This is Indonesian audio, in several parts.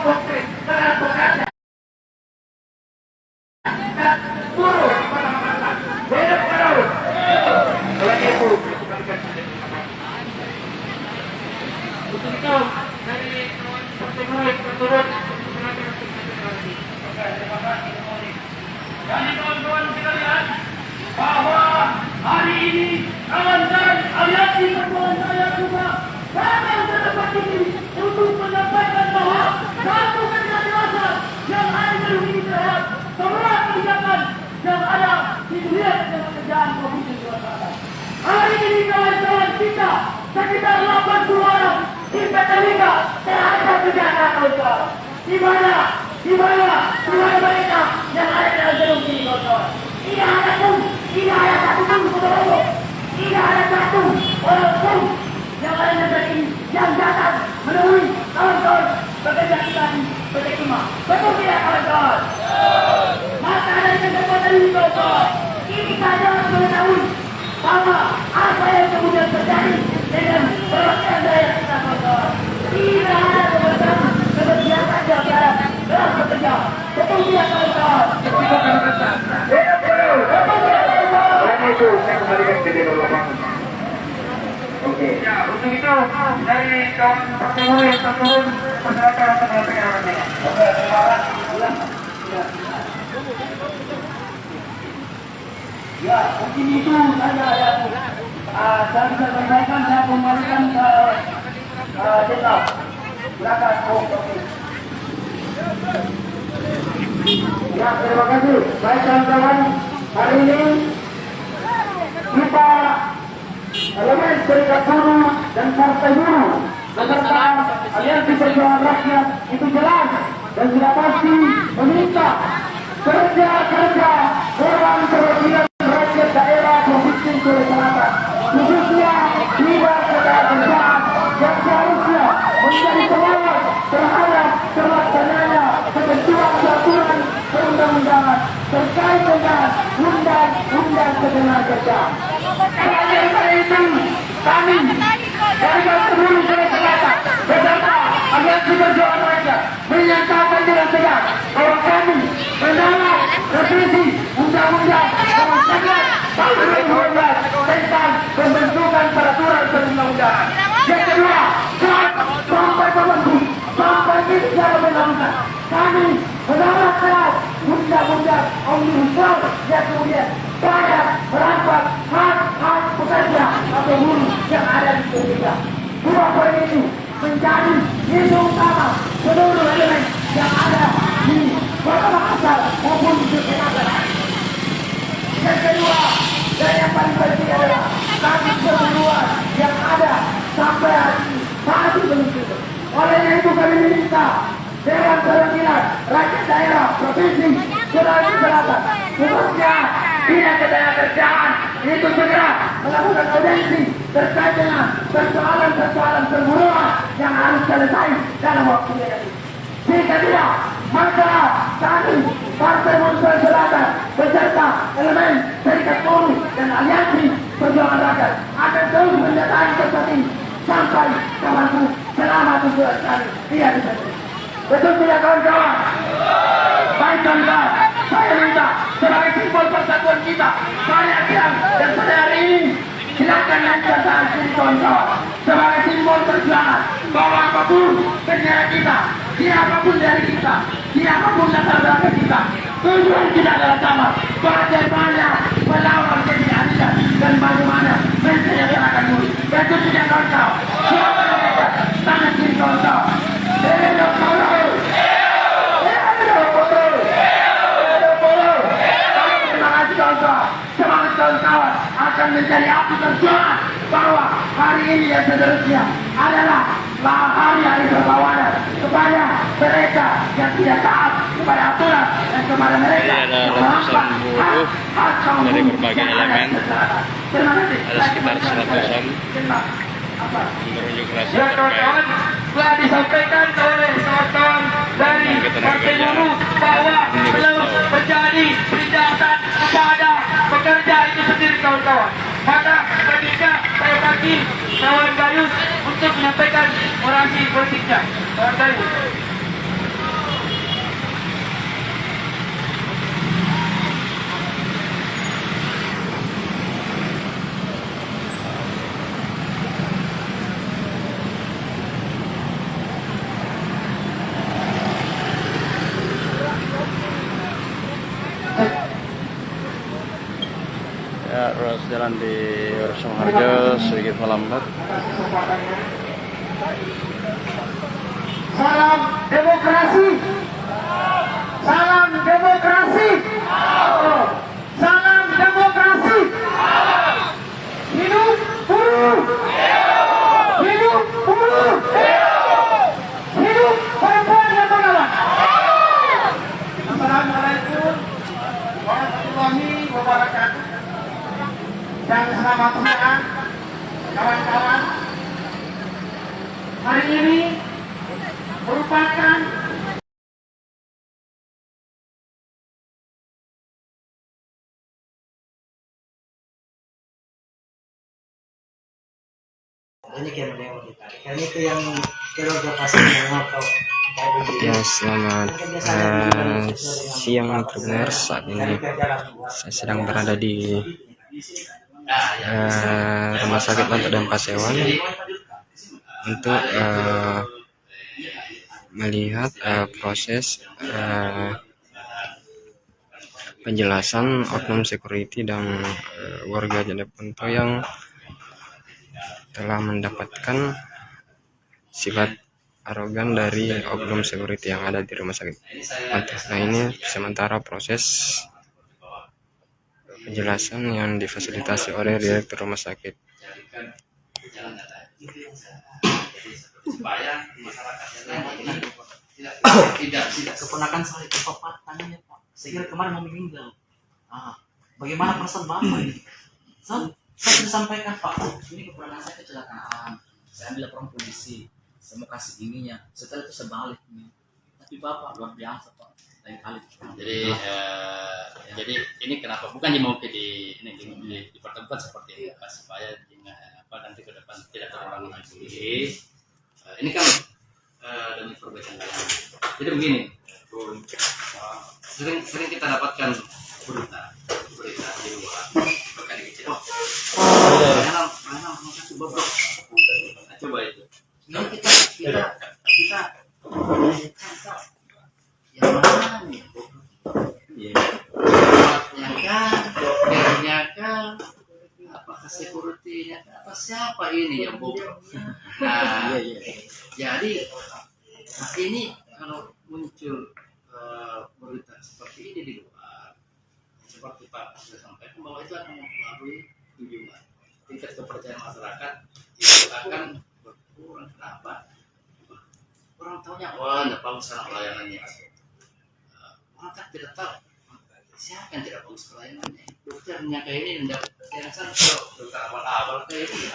konkret dengan bekerja dan buruh pada masyarakat. Hidup buruh. Selain itu, untuk itu dari kawan partai buruh turun. Terima kasih. Jadi kawan-kawan sekalian, bahwa hari ini kawan-kawan aliansi perjuangan saya juga datang ke tempat ini untuk menyampaikan bahwa satu kerja dewasa yang ada melindungi terhadap semua kebijakan yang ada di dunia pekerjaan COVID-19. Hari ini kawan-kawan kita sekitar 80 orang di PT Liga terhadap kejahatan kawan-kawan. Di mana mereka yang ada dalam gedung ini kawan-kawan. Tidak ada satu pun saudara-saudara. Tidak ada satu orang pun yang ada di negeri ini yang datang menemui kawan-kawan bekerja kita di PT Kima. Betul tidak kawan-kawan? Maka dari kesempatan ini kawan-kawan, ini saja harus mengetahui bahwa apa yang kemudian terjadi dengan perwakilan daerah kita kawan-kawan. Tidak ada keberatan dalam bekerja. Betul tidak kawan-kawan? Itu saya kembalikan ke dalam lapangan. Oke. Ya, untuk itu dari kawan partai buruh yang turun persilakan untuk menyampaikan pendapat. Oke, terima kasih. Ya, mungkin itu saja yang saya bisa sampaikan. Saya kembalikan ke Deta. Silakan. Oke. Ya, terima kasih. Baik kawan-kawan, hari ini kita elemen serikat buruh dan partai buruh beserta aliansi perjuangan rakyat itu jelas dan sudah pasti meminta kerja orang perwakilan rakyat daerah Provinsi Sulawesi Selatan, khususnya bidang ketenagakerjaan yang seharusnya menjadi pengawas terhadap terlaksananya ketentuan peraturan perundang-undangan terkait dengan undang-undang ketenagakerjaan. Oleh karena itu, kami dari Partai Buruh Sulawesi Selatan beserta aliansi perjuangan rakyat menyatakan dengan tegas bahwa kami menolak revisi undang-undang nomor 11 tahun 2012 tentang pembentukan peraturan perundang-undangan. Yang kedua, sampai pembentuk sampai ini dalam undang-undang kami menolak keras undang-undang Omnibus Law yang kemudian banyak merampas hak-hak pekerja atau buruh yang ada di Indonesia. Dua poin itu menjadi isu utama seluruh elemen yang ada di kota Makassar maupun di Yogyakarta. Yang kedua, dan yang paling penting adalah kasus pembunuhan yang ada sampai hari ini masih belum tutup. Oleh itu kami meminta Dewan Perwakilan Rakyat Daerah Provinsi Sulawesi Selatan, khususnya bidang ketenagakerjaan, itu segera melakukan audiensi terkait dengan persoalan-persoalan perburuan yang harus selesai dalam waktu dekat. Jika tidak, maka kami Partai Buruh Sulawesi Selatan beserta elemen serikat buruh dan aliansi perjuangan rakyat akan terus mendatangi tempat ini sampai kapanpun selama tujuan kami tidak bisa. Betul tidak kawan-kawan? Baik kawan-kawan, saya minta sebagai simbol persatuan kita, saya bilang dan pada hari ini silakan lancar saat ini kawan-kawan sebagai simbol perjuangan bahwa apapun negara kita, siapapun dari kita, siapapun latar belakang kita, tujuan kita adalah sama, bagaimana melawan ketidakadilan dan bagaimana mensejahterakan buruh. Betul tidak kawan-kawan? Siapa yang hebat? Tangan kiri kawan-kawan. Semangat kawan-kawan akan menjadi api perjuangan bahwa hari ini dan seterusnya adalah hari-hari berlawanan kepada mereka yang tidak taat kepada aturan dan kepada mereka yang merampas hak kaum dari berbagai elemen. Ada sekitar 100-an berunjuk rasa terkait telah disampaikan oleh kawan-kawan dari Partai Buruh bahwa belum terjadi penindasan kepada pekerja itu sendiri kawan-kawan. Maka ketika saya bagi kawan Gayus untuk menyampaikan orasi politiknya. Kawan Gayus. Ya, ruas jalan di Sumoharjo sedikit melambat. Salam demokrasi. Salam demokrasi. Salam demokrasi. Hidup buruh. Hidup buruh. Hidup perempuan dan pengawan. Assalamualaikum warahmatullahi wabarakatuh. Dan selamat siang kawan-kawan. Hari ini merupakan Ya, selamat siang pendengar. Saat ini saya sedang berada di Rumah Sakit Lantai dan Pasewan untuk melihat proses penjelasan oknum security dan warga Jeneponto yang telah mendapatkan sifat arogan dari oknum security yang ada di rumah sakit. Nah, ini sementara proses penjelasan yang difasilitasi oleh direktur rumah sakit. Supaya masyarakat tidak keponakan saya ke Bapak tanya Pak. Saya kira kemarin mau meninggal. Bagaimana perasaan Bapak ini? Saya sudah sampaikan Pak, ini keponakan saya kecelakaan. Saya ambil laporan polisi. Saya mau kasih ininya. Setelah itu sebaliknya. Tapi Bapak luar biasa Pak. Lain kali. Jadi ini kenapa bukan mau dipertemukan seperti ini Pak, supaya nanti ke depan tidak terulang lagi. Ini kan demi perbaikan layanan. Jadi begini, sering kita dapatkan berita di luar terkait kecil. Coba itu. Ini kita yang mana nih? Dokternya kan, apakah security-nya, apa siapa ini yang bohong? Nah, jadi ini kalau muncul berita seperti ini di luar, seperti Pak sudah sampaikan bahwa itu akan mempengaruhi kunjungan, tingkat kepercayaan masyarakat itu akan berkurang. Kenapa? Orang tahunya, wah, nggak bagus sana pelayanannya. Orang kan tidak tahu siapa yang tidak bagus pelayanannya. Dokternya kayak ini, saya rasa dokter abal-abal kayak ini.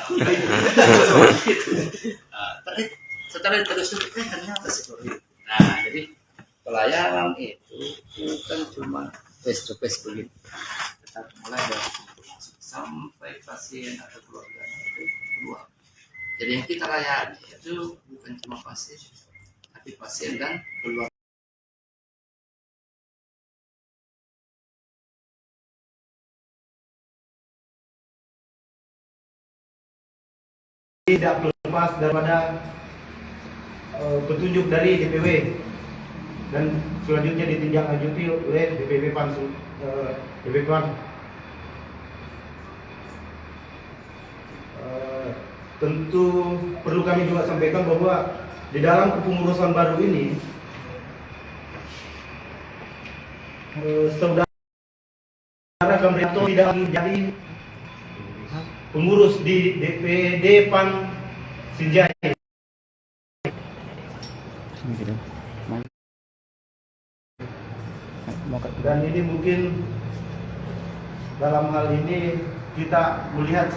Setelah terus ternyata security. Nah, jadi pelayanan itu bukan cuma face to face begini, tetapi mulai dari sampai pasien atau keluarga itu keluar. Jadi yang kita layani itu bukan cuma pasien, tapi pasien dan keluarga. Tidak lepas daripada petunjuk dari DPW dan selanjutnya ditindaklanjuti oleh DPW PAN. Tentu perlu kami juga sampaikan bahwa di dalam kepengurusan baru ini saudara Kamrianto tidak lagi jadi pengurus di DPD PAN Sinjai. Dan ini mungkin dalam hal ini kita melihat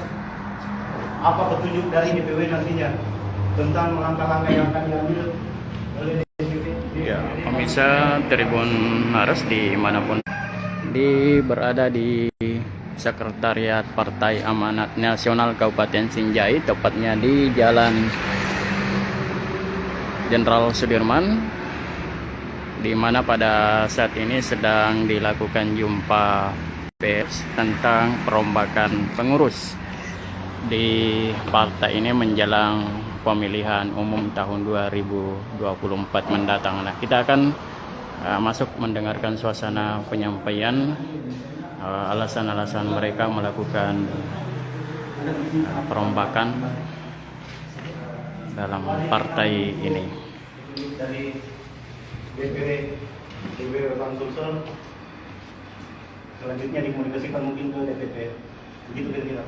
apa petunjuk dari DPW nantinya tentang langkah-langkah yang akan diambil oleh DPW. Ya, pemirsa Tribun Haras dimanapun berada di Sekretariat Partai Amanat Nasional Kabupaten Sinjai, tepatnya di Jalan Jenderal Sudirman, di mana pada saat ini sedang dilakukan jumpa pers tentang perombakan pengurus di partai ini menjelang pemilihan umum tahun 2024 mendatang. Nah, kita akan masuk mendengarkan suasana penyampaian alasan-alasan mereka melakukan perombakan dalam partai ini. Dari DPW Bang Sulsel selanjutnya dikomunikasikan mungkin ke DPP, begitu kira-kira.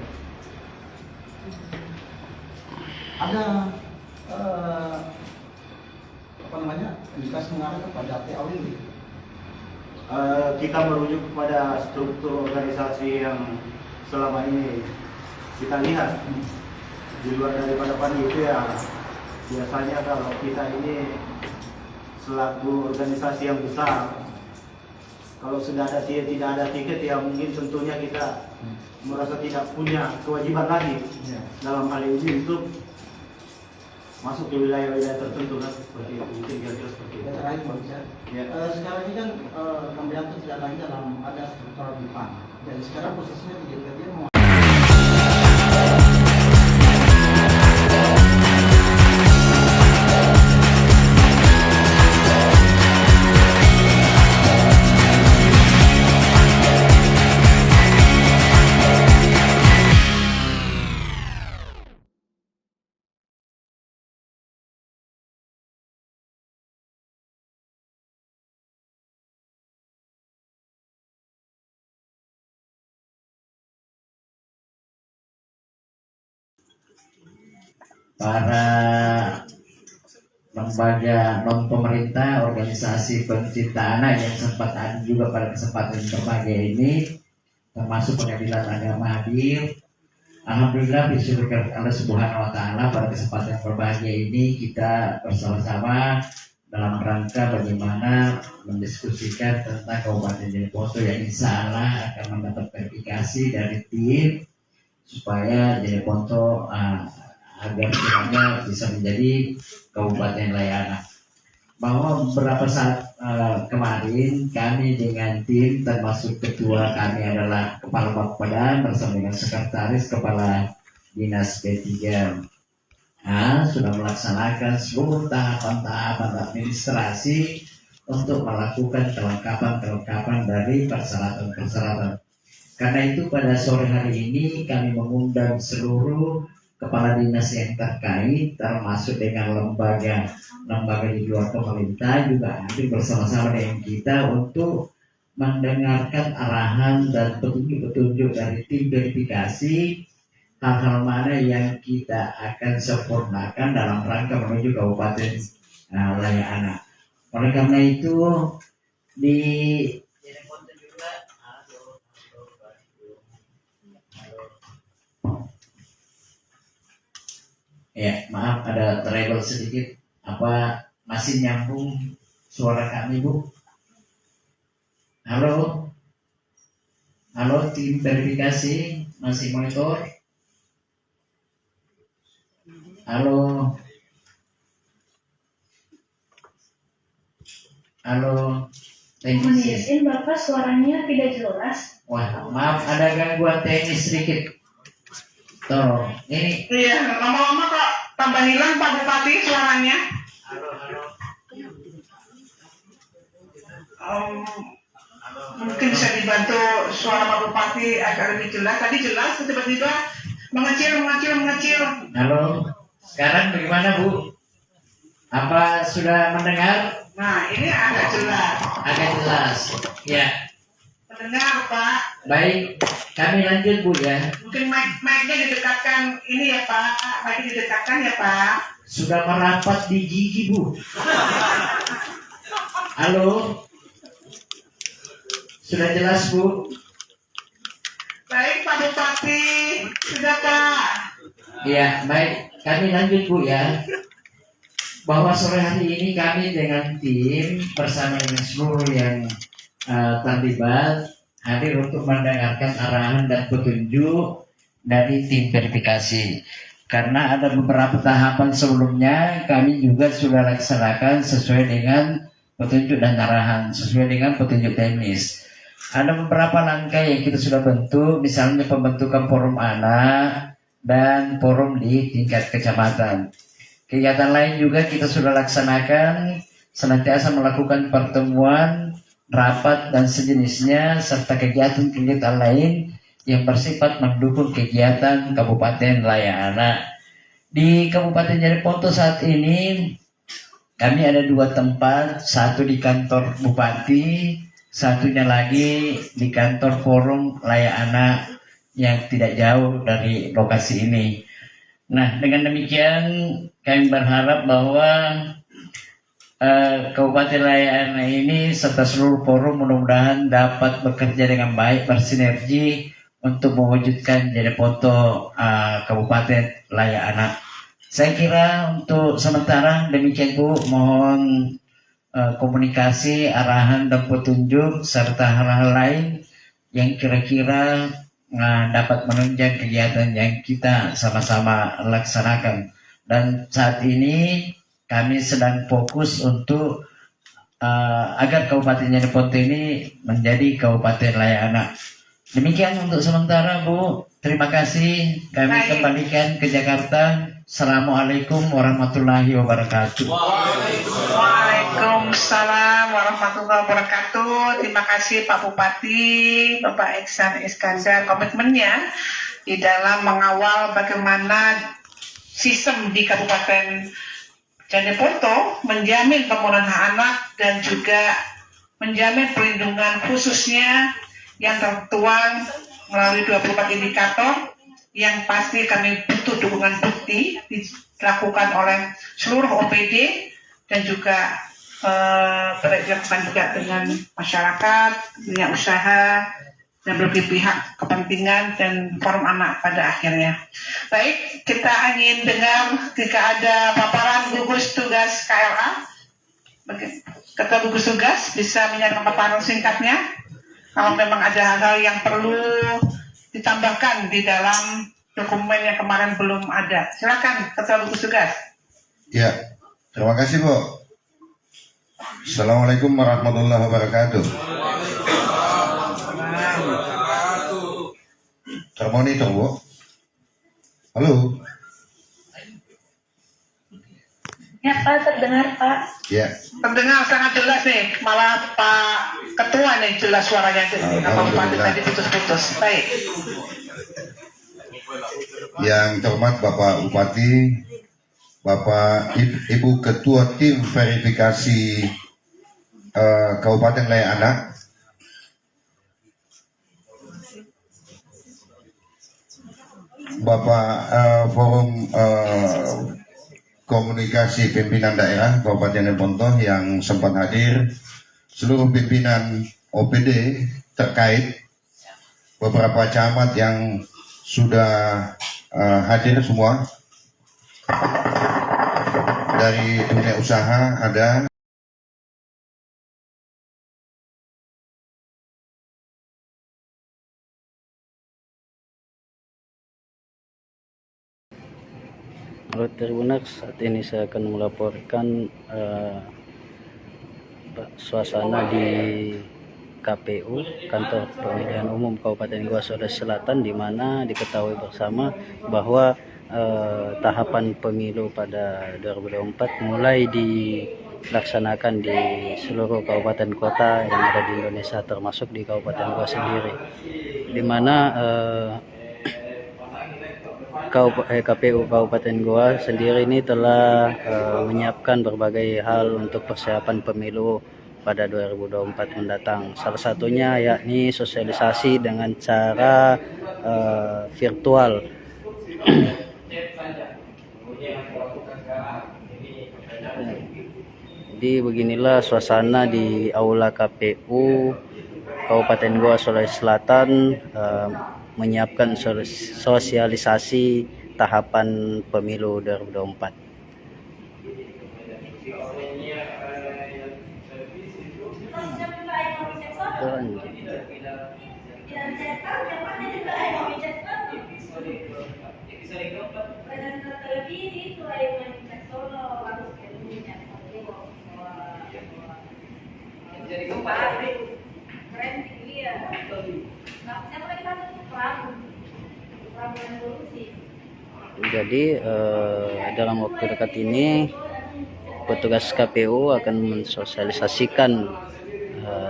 Ada indikasi mengarah kepada PAW ini. Kita merujuk kepada struktur organisasi yang selama ini kita lihat. Di luar daripada PANI itu ya biasanya kalau kita ini selaku organisasi yang besar, kalau sudah ada tidak ada tiket ya mungkin tentunya kita merasa tidak punya kewajiban lagi dalam hal ini untuk masuk ke wilayah-wilayah tertentu kan, seperti itu, mungkin kira-kira seperti itu. Terakhir Bang, Ya. sekarang ini kan Kambianto tidak lagi dalam ada struktur di PAN, dan sekarang posisinya dia mau para lembaga non pemerintah, organisasi pencinta anak yang sempat ada juga pada kesempatan berbagai ini, termasuk Pengadilan Agama hadir. Alhamdulillah disyukurkan Allah Subhanahu wa Ta'ala pada kesempatan berbahagia ini kita bersama-sama dalam rangka bagaimana mendiskusikan tentang Kabupaten Jeneponto yang insya Allah akan mendapat verifikasi dari tim supaya Jeneponto agar semuanya bisa menjadi kabupaten layanan. Bahwa beberapa saat kemarin kami dengan tim termasuk ketua kami adalah Kepala Bappedan bersama dengan Sekretaris Kepala Dinas P3 sudah melaksanakan seluruh tahapan-tahapan administrasi untuk melakukan kelengkapan dari persyaratan-persyaratan. Karena itu pada sore hari ini kami mengundang seluruh kepala dinas yang terkait termasuk dengan lembaga di luar pemerintah juga hadir bersama-sama dengan kita untuk mendengarkan arahan dan petunjuk-petunjuk dari tim verifikasi hal-hal mana yang kita akan sempurnakan dalam rangka menuju Kabupaten Layakana. Oleh karena itu di ya, maaf ada trouble sedikit. Apa masih nyambung suara kami, Bu? Halo? Halo tim verifikasi, masih monitor? Halo? Halo? Mohon izin Bapak, suaranya tidak jelas. Wah, maaf ada gangguan teknis sedikit. Tolong, ini iya, lama-lama kok tambah hilang Pak Bupati suaranya. Mungkin bisa dibantu suara Pak Bupati agar lebih jelas. Tadi jelas, tiba-tiba mengecil. halo, sekarang bagaimana Bu? Apa sudah mendengar? Nah, ini agak jelas. Agak jelas, ya. Mendengar Pak. Baik, kami lanjut Bu ya. Mungkin mic-nya didekatkan ini ya Pak. Mic-nya didekatkan ya Pak. Sudah merapat di gigi Bu. Halo, sudah jelas Bu? Baik Pak Bupati, sudah Pak. Ya, baik, kami lanjut Bu ya. Bahwa sore hari ini kami dengan tim bersama dengan seluruh yang terlibat hadir untuk mendengarkan arahan dan petunjuk dari tim verifikasi. Karena ada beberapa tahapan sebelumnya kami juga sudah laksanakan sesuai dengan petunjuk dan arahan, sesuai dengan petunjuk teknis. Ada beberapa langkah yang kita sudah bentuk, misalnya pembentukan forum anak dan forum di tingkat kecamatan. Kegiatan lain juga kita sudah laksanakan, senantiasa melakukan pertemuan rapat dan sejenisnya, serta kegiatan-kegiatan lain yang bersifat mendukung kegiatan Kabupaten Layak Anak. Di Kabupaten Jeneponto saat ini kami ada 2 tempat, satu di kantor Bupati, satunya lagi di kantor Forum Layak Anak yang tidak jauh dari lokasi ini. Nah, dengan demikian kami berharap bahwa Kabupaten Layak Anak ini serta seluruh forum mudah-mudahan dapat bekerja dengan baik, bersinergi untuk mewujudkan Jeneponto Kabupaten Layak Anak. Saya kira untuk sementara demikian Bu, mohon komunikasi, arahan dan petunjuk serta hal-hal lain yang kira-kira dapat menunjang kegiatan yang kita sama-sama laksanakan. Dan saat ini kami sedang fokus untuk agar Kabupaten Jeneponto ini menjadi Kabupaten Layak Anak. Demikian untuk sementara Bu, terima kasih. Kami kembalikan ke Jakarta. Assalamualaikum warahmatullahi wabarakatuh. Waalaikumsalam warahmatullahi wabarakatuh. Terima kasih Pak Bupati, Bapak Ihsan Iskandar, komitmennya di dalam mengawal bagaimana sistem di Kabupaten Jeneponto menjamin pembangunan hak anak dan juga menjamin perlindungan khususnya yang tertuang melalui 24 indikator yang pasti kami butuh dukungan bukti dilakukan oleh seluruh OPD dan juga dilakukan juga dengan masyarakat, dunia usaha, dan berbagai pihak kepentingan dan forum anak pada akhirnya. Baik, kita ingin dengar jika ada paparan gugus tugas KLA. Ketua gugus tugas bisa menyampaikan paparan singkatnya. Kalau memang ada hal-hal yang perlu ditambahkan di dalam dokumen yang kemarin belum ada. Silakan Ketua gugus tugas. Ya, terima kasih Bu. Assalamualaikum warahmatullahi wabarakatuh. Termonitor Bu. Halo. Ya Pak, terdengar Pak. Ya. Terdengar sangat jelas nih, malah Pak Ketua nih jelas suaranya. Pak Bupati tadi putus-putus. Baik. Yang terhormat Bapak Bupati, Bapak Ibu Ketua Tim Verifikasi Kabupaten Layak Anak, Bapak Forum Komunikasi Pimpinan Daerah Kabupaten Jeneponto yang sempat hadir, seluruh pimpinan OPD terkait, beberapa camat yang sudah hadir semua, dari dunia usaha ada. Menurut Tribunax, saat ini saya akan melaporkan suasana di KPU, Kantor Pemilihan Umum Kabupaten Goa Sulawesi Selatan, di mana diketahui bersama bahwa tahapan pemilu pada 2024 mulai dilaksanakan di seluruh kabupaten kota yang ada di Indonesia, termasuk di Kabupaten Goa sendiri, di mana KPU Kabupaten Goa sendiri ini telah menyiapkan berbagai hal untuk persiapan pemilu pada 2024 mendatang. Salah satunya yakni sosialisasi dengan cara virtual. Jadi beginilah suasana di Aula KPU Kabupaten Goa Sulawesi Selatan menyiapkan sosialisasi tahapan pemilu 2024. Jadi dalam waktu dekat ini petugas KPU akan mensosialisasikan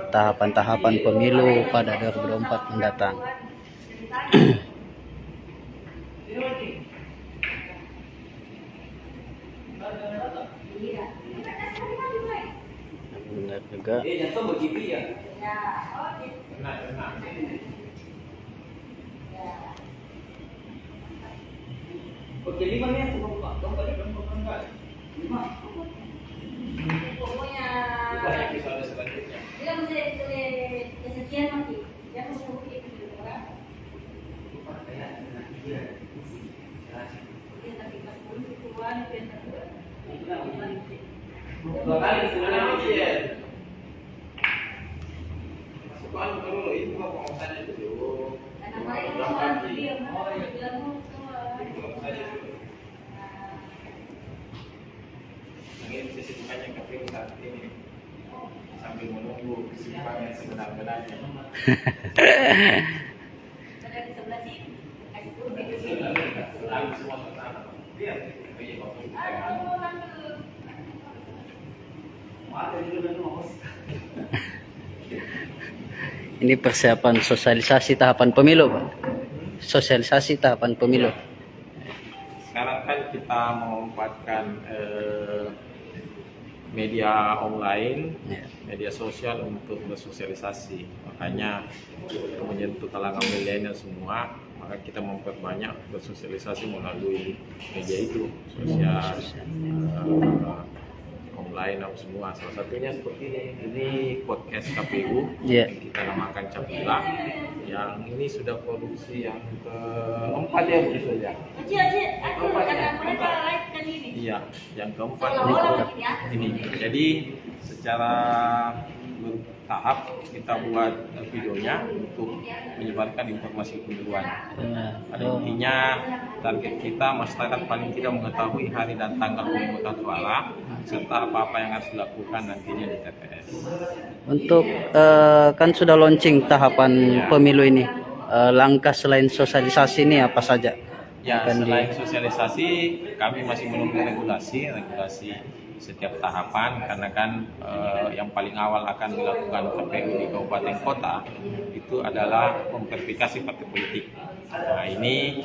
tahapan-tahapan pemilu pada 2024 mendatang. Benar juga. Sambil menunggu kesibukan yang sebenar-benarnya. Ini persiapan sosialisasi tahapan pemilu, Pak. Sosialisasi tahapan pemilu. Sekarang kan kita memanfaatkan media online, media sosial untuk bersosialisasi. Makanya menyentuh kalangan milenial semua, maka kita memperbanyak bersosialisasi melalui media itu, sosial, online dan semua. Salah satunya seperti ini podcast KPU yang kita namakan Capila, yang ini sudah produksi yang keempat ya begitu ya. Iya, yang keempat ini. Jadi secara bertahap kita buat videonya untuk menyebarkan informasi pemiluan. Pada intinya target kita masyarakat paling tidak mengetahui hari dan tanggal pemungutan suara serta apa-apa yang harus dilakukan nantinya di TPS. Untuk kan sudah launching tahapan pemilu ini, langkah selain sosialisasi ini apa saja? Ya, selain sosialisasi, kami masih menunggu regulasi setiap tahapan, karena kan yang paling awal akan dilakukan KPU di kabupaten kota itu adalah memverifikasi partai politik. Nah, ini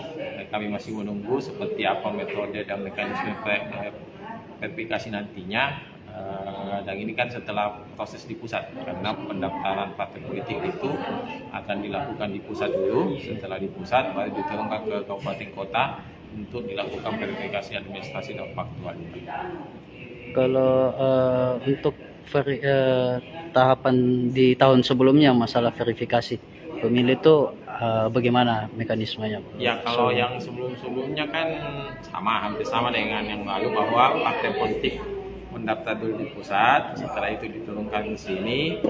kami masih menunggu seperti apa metode dan mekanisme verifikasi nantinya. Dan ini kan setelah proses di pusat, karena pendaftaran partai politik itu akan dilakukan di pusat dulu, setelah di pusat baru diturunkan ke kabupaten kota untuk dilakukan verifikasi administrasi dan faktual. Kalau untuk tahapan di tahun sebelumnya masalah verifikasi pemilih itu bagaimana mekanismenya? Ya, kalau yang sebelum-sebelumnya kan hampir sama dengan yang lalu, bahwa partai politik mendaftar dulu di pusat, setelah itu diturunkan ke sini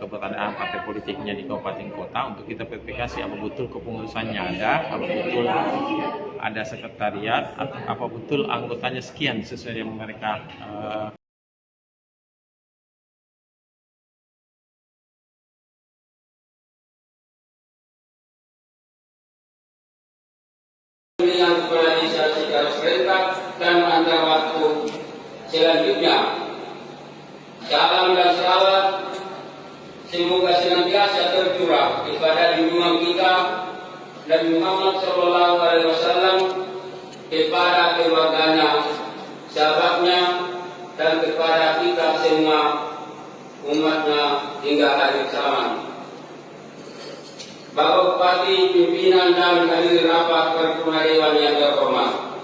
keberadaan partai politiknya di kabupaten kota untuk kita verifikasi apa betul kepengurusannya ada, apa betul ada sekretariat, atau apa betul anggotanya sekian sesuai yang mereka yang berada secara serentak dan antar waktu selanjutnya. Salam dan salawat semoga senantiasa tercurah kepada junjungan kita Nabi Muhammad SAW, kepada keluarganya, sahabatnya, dan kepada kita semua umatnya hingga akhir zaman. Bapak Bupati, pimpinan dan hadirin rapat paripurna Dewan yang terhormat,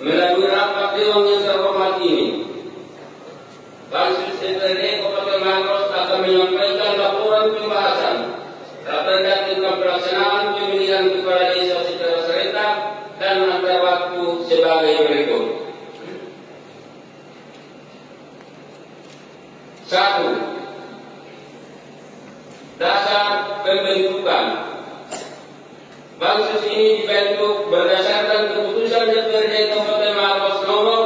melalui rapat Dewan yang terhormat ini, Pansus DPRD Kabupaten Maros akan menyampaikan laporan pembahasan raperda tentang pelaksanaan pemilihan kepala desa secara serentak dan antar waktu sebagai berikut. 1. Dasar pembentukan. Pansus ini dibentuk berdasarkan keputusan DPRD Kabupaten Maros nomor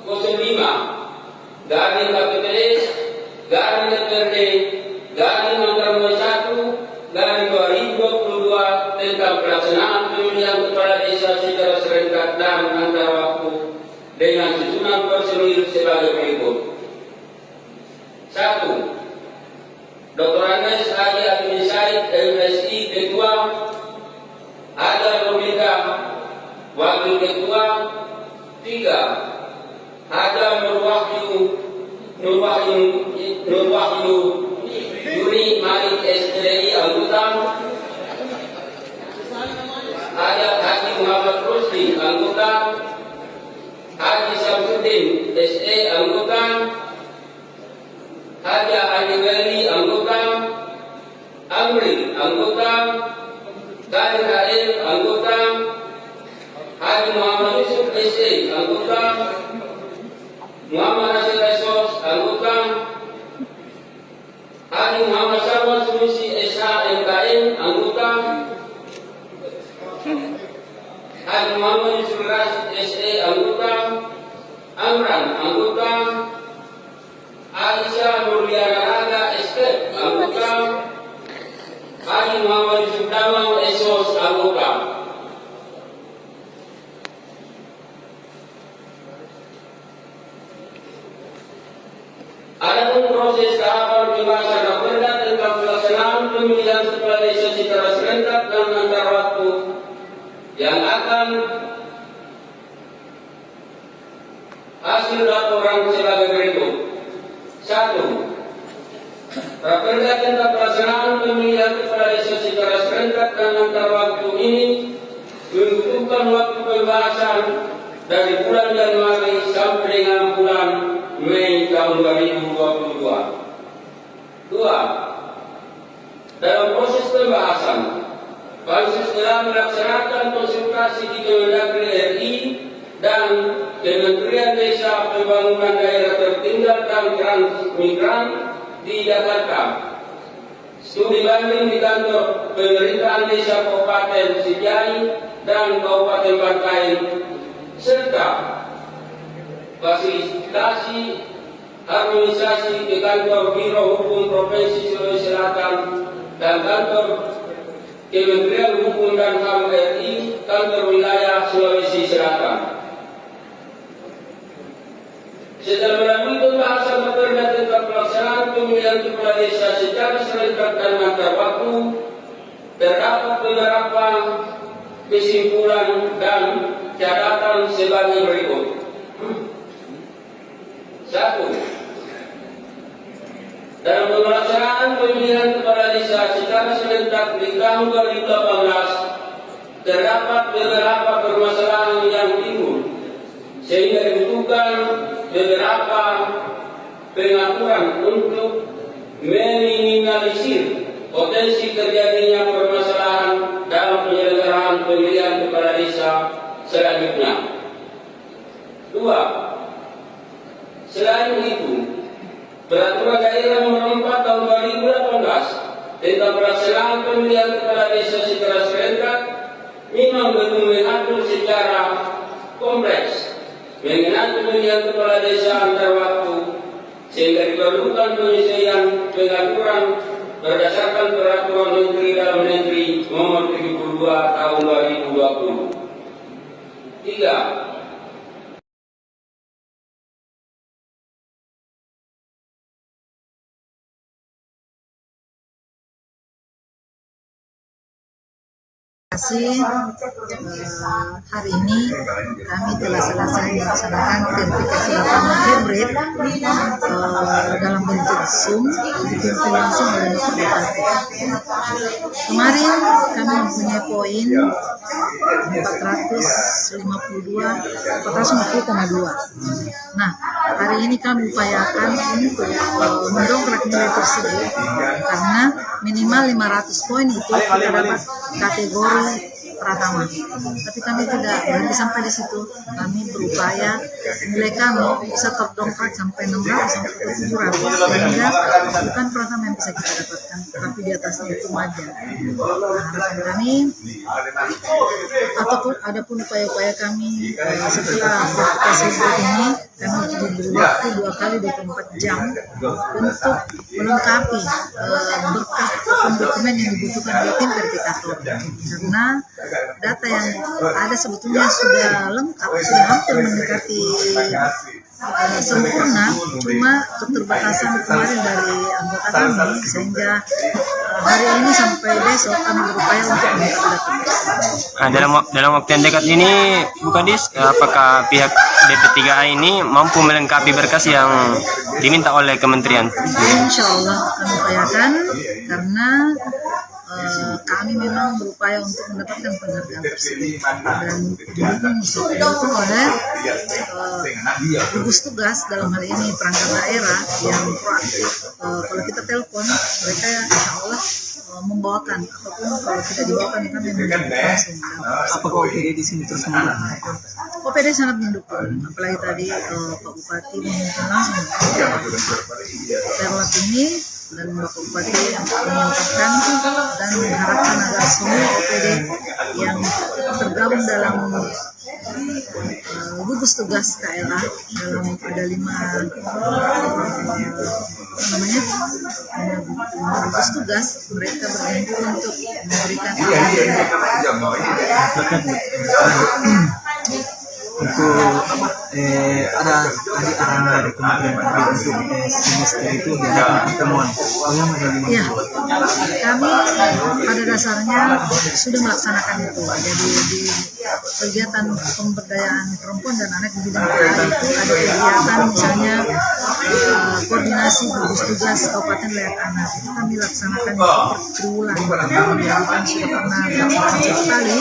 05/DPRD/1/2022 tentang pelaksanaan pemilihan kepala desa secara serentak dan antar waktu dengan susunan prosedur sebagai berikut. 1. 1. Dr. Andes Haji Abdul Said MSI Ketua, Hajar Nurmida Wakil Ketua. 3. Hajar Nurwahyu Yuri Malik SDI anggota. Hajar Haji Muhammad Rusdi anggota. Haji Samsudin SE anggota. Haji Ali Weli anggota. Amri anggota. Kadir Halil anggota. Haji Muhammad Yusuf SE anggota. Muhammad Nasir Esos anggota. Haji Muhammad Syarwan Sunusi SHMKM anggota. Haji Muhammad Yusuf Rasid SE anggota. Amran anggota. Aisyah Nurliana Raga SK anggota. Haji Muhammad Yusuf Damang Esos anggota. Adapun proses tahapan pembahasan raperda tentang pelaksanaan pemilihan kepala desa secara serentak dan antar waktu yang akan hasil laporan sebagai berikut. 1. Raperda tentang pelaksanaan pemilihan kepala desa secara serentak dan antar waktu ini membutuhkan waktu pembahasan dari bulan Januari sampai dengan bulan Mei tahun 2022. 2. Dalam proses pembahasan, Pansus telah melaksanakan konsultasi di Kemendagri RI dan Kementerian Desa Pembangunan Daerah Tertinggal dan Transmigran di Jakarta. Studi banding di kantor pemerintahan desa Kabupaten Sejai dan Kabupaten Bantaeng, serta fasilitasi harmonisasi di kantor Biro Hukum Provinsi Sulawesi Selatan dan kantor Kementerian Hukum dan HAM RI kantor wilayah Sulawesi Selatan. Setelah melalui pembahasan raperda tentang pelaksanaan pemilihan kepala desa secara serentak dan antar waktu, terdapat beberapa kesimpulan dan catatan sebagai berikut. 1. Dalam pelaksanaan pemilihan kepala desa secara serentak di tahun 2018 terdapat beberapa permasalahan yang timbul sehingga dibutuhkan beberapa pengaturan untuk meminimalisir potensi terjadinya permasalahan dalam penyelenggaraan pemilihan kepala desa selanjutnya. 2. Selain itu, Peraturan Daerah Nomor 4 Tahun 2018 tentang pelaksanaan pemilihan kepala desa secara serentak memang belum mengatur secara kompleks mengenai pemilihan kepala desa antar waktu, sehingga diperlukan penyesuaian pengaturan berdasarkan Peraturan Menteri Dalam Negeri Nomor 72 Tahun 2020. 3. Hari ini kami telah selesai melaksanakan verifikasi lapangan hybrid dalam bentuk Zoom, dipimpin langsung oleh Bapak Bupati. Kemarin kami mempunyai poin 450,2. Nah, hari ini kami upayakan untuk mendongkrak nilai tersebut karena minimal 500 poin itu kita dapat kategori Pratama. Tapi kami tidak berhenti sampai di situ. Kami berupaya nilai kami bisa terdongkrak sampai 600 sampai 700 sehingga bukan Pratama yang bisa kita dapatkan, tapi di atasnya itu wajar. Harapan kami ataupun adapun upaya-upaya kami setelah verifikasi ini, kami diberi waktu 2 kali 24 jam untuk melengkapi berkas ataupun dokumen yang dibutuhkan oleh tim verifikator, karena data yang ada sebetulnya sudah lengkap, sudah hampir mendekati sempurna, cuma keterbatasan kemarin dari anggota kami sehingga hari ini sampai besok kami berupaya untuk meningkatkan data. Dalam waktu yang dekat ini, Bu Kadis, apakah pihak BP3A ini mampu melengkapi berkas yang diminta oleh kementerian? Insya Allah kami upayakan karena kami memang berupaya untuk mendapatkan penghargaan tersebut dan didukung oleh gugus tugas dalam hal ini perangkat daerah yang proaktif. Kalau kita telepon mereka insya Allah membawakan apapun, kalau tidak dibawakan kami langsung. Apakah OPD di sini terus mendukung? OPD sangat mendukung, apalagi tadi Pak Bupati mengumumkan langsung Perlat ini dan Bapak Bupati mengungkapkan dan mengharapkan agar semua OPD yang tergabung dalam gugus tugas KLA dalam ada 5 gugus tugas, mereka berkumpul untuk memberikan ada arahan dari Kementerian untuk semester itu diadakan pertemuan. Ya, kami pada dasarnya sudah melaksanakan itu. Jadi di kegiatan pemberdayaan perempuan dan anak di bidang PA itu ada kegiatan misalnya koordinasi gugus tugas Kabupaten Layak Anak, itu kami laksanakan itu per triwulan. Jadi kan sudah pernah melaksanakan sekali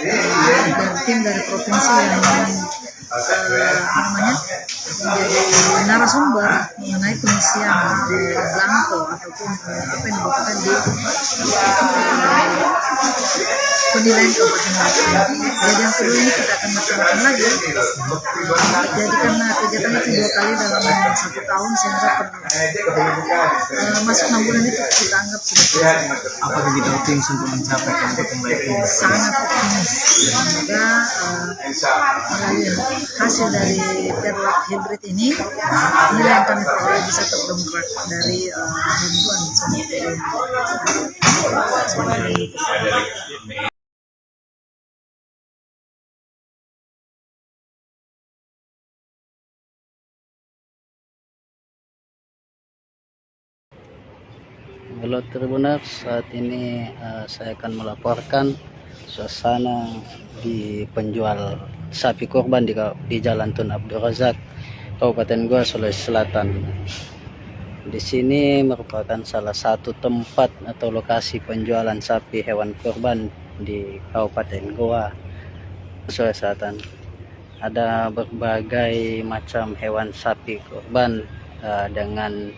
dari tim dari provinsi yang menjadi narasumber mengenai pengisian blanko ataupun apa yang dilakukan di penilaian Kabupaten. Jadi yang kedua ini kita akan laksanakan lagi. Jadi karena kegiatan itu 2 kali dalam 1 tahun sehingga masuk 6 bulan itu kita anggap sudah selesai. Apakah kita optimis untuk mencapai Kabupaten Layak ini? Sangat optimis. Semoga melalui hasil dari Perlat hibrid ini nilai yang kami peroleh bisa terdongkrak dari bantuan Halo Tribuners, saat ini saya akan melaporkan suasana di penjual sapi kurban di Jalan Tun Abdul Razak, Kabupaten Goa, Sulawesi Selatan. Di sini merupakan salah satu tempat atau lokasi penjualan sapi hewan kurban di Kabupaten Goa, Sulawesi Selatan. Ada berbagai macam hewan sapi kurban dengan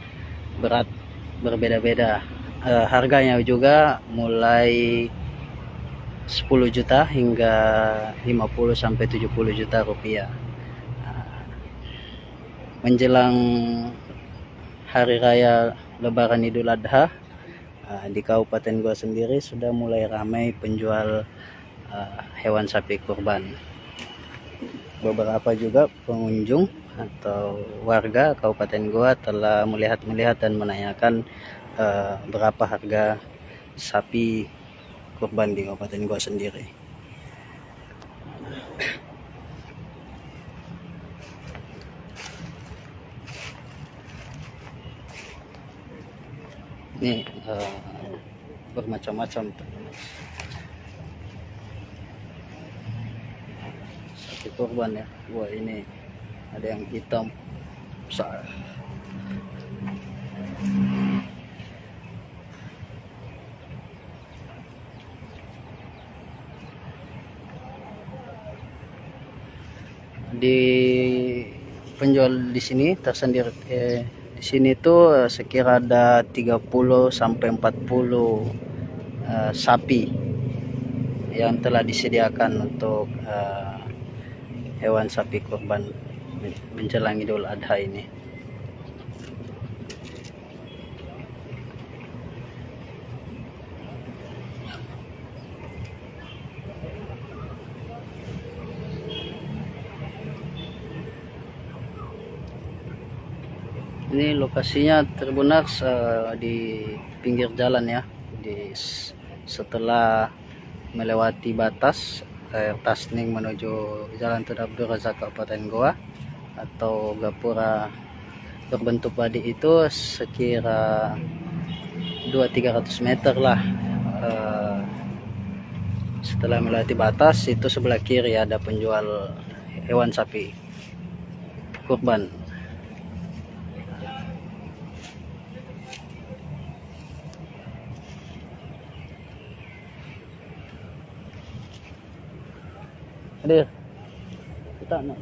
berat berbeda-beda. Harganya juga mulai 10 juta hingga 50 sampai 70 juta rupiah. Menjelang hari raya Lebaran Idul Adha, di Kabupaten Goa sendiri sudah mulai ramai penjual hewan sapi kurban. Beberapa juga pengunjung atau warga Kabupaten Goa telah melihat dan menanyakan berapa harga sapi kurban di Kabupaten Goa sendiri. Ini bermacam-macam sapi kurban ya. Wah, ini ada yang hitam besar. Di penjual di sini tersendiri di sini tuh sekira ada 30 sampai 40 sapi yang telah disediakan untuk hewan sapi kurban menjelang Idul Adha ini. Ini lokasinya Tribuners di pinggir jalan ya, setelah melewati batas Tasning menuju Jalan Tun Abdul Razak Kabupaten Goa. atau gapura berbentuk badi itu sekira 200-300 meter lah. Setelah melewati batas itu sebelah kiri ada penjual hewan sapi kurban. Hadir kita nak.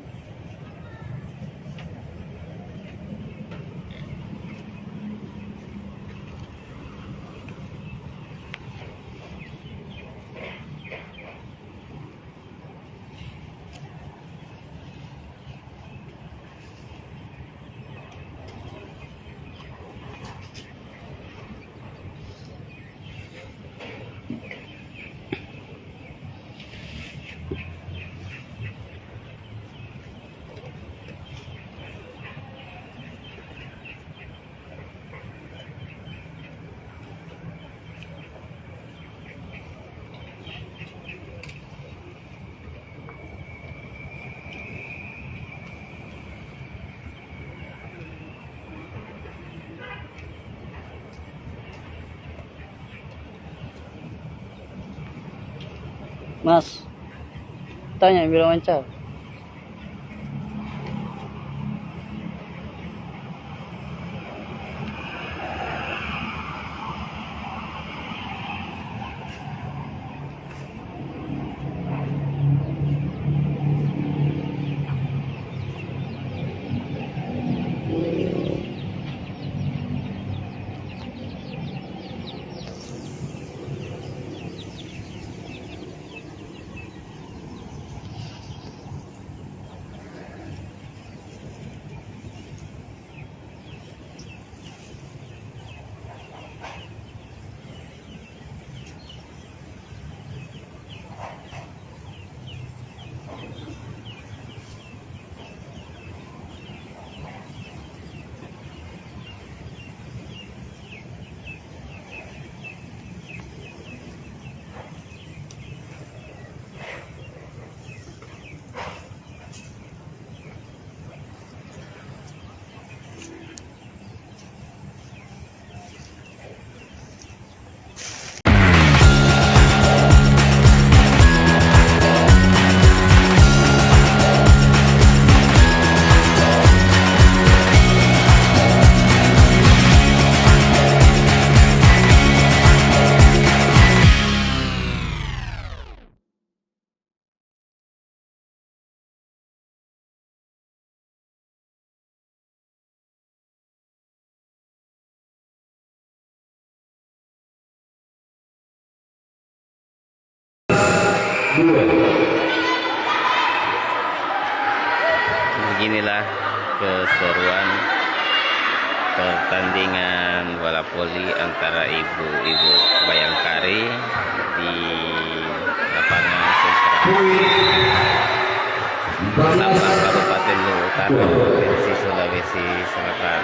Mas, tanya bilang wawancara. Beginilah keseruan pertandingan bola voli antara ibu-ibu Bayangkari di lapangan Sentra Sabang, Kabupaten Luwu Utara, Provinsi Sulawesi Selatan.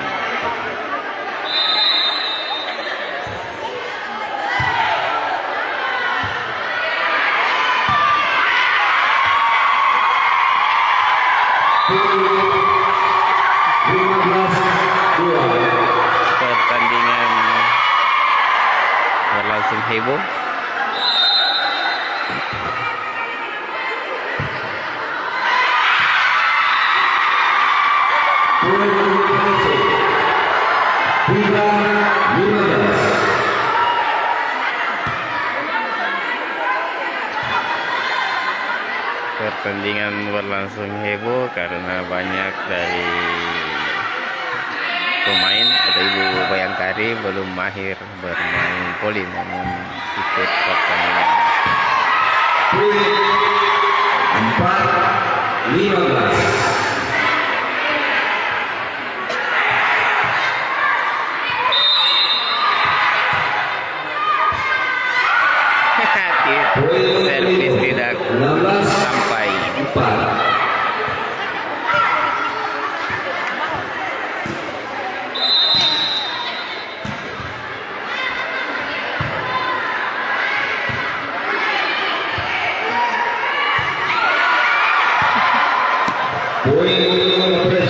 Pertandingan berlangsung heboh. Pertandingan berlangsung heboh karena banyak dari pemain atau ibu Bayangkari belum mahir bermain voli namun ikut pertandingan. 4-15. Servis tidak sampai. Poin untuk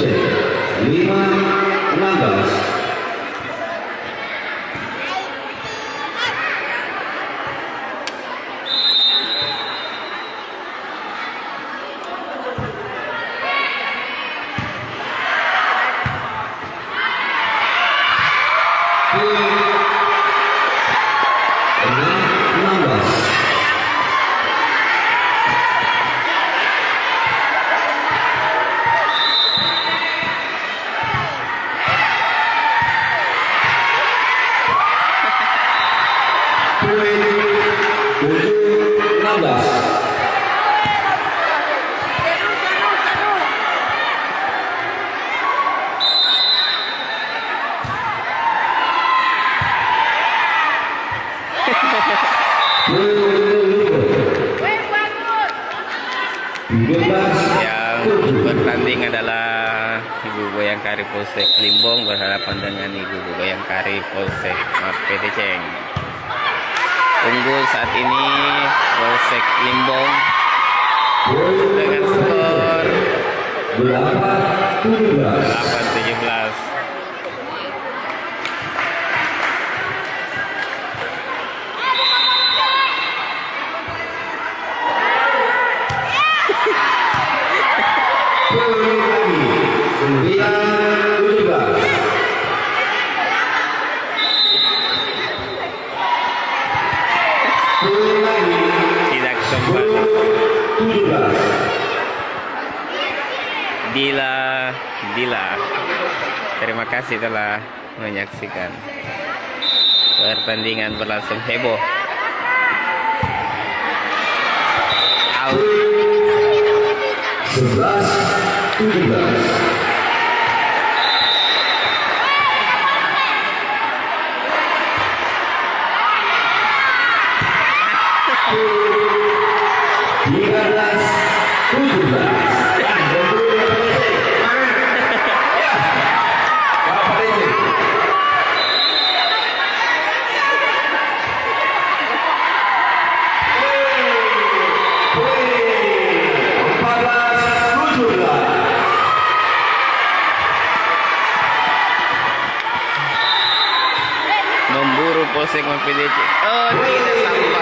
15. Yang bertanding adalah Ibu Bayangkari Polsek Limbong berhadapan dengan Ibu Bayangkari Polsek PD Ceng. Unggul saat ini Polsek Limbong dengan skor 8-17. Tidak sempat. Dila, terima kasih telah menyaksikan pertandingan berlangsung heboh. Out. 11-17. Memburu Polsek PD. Oh, tidak sampai.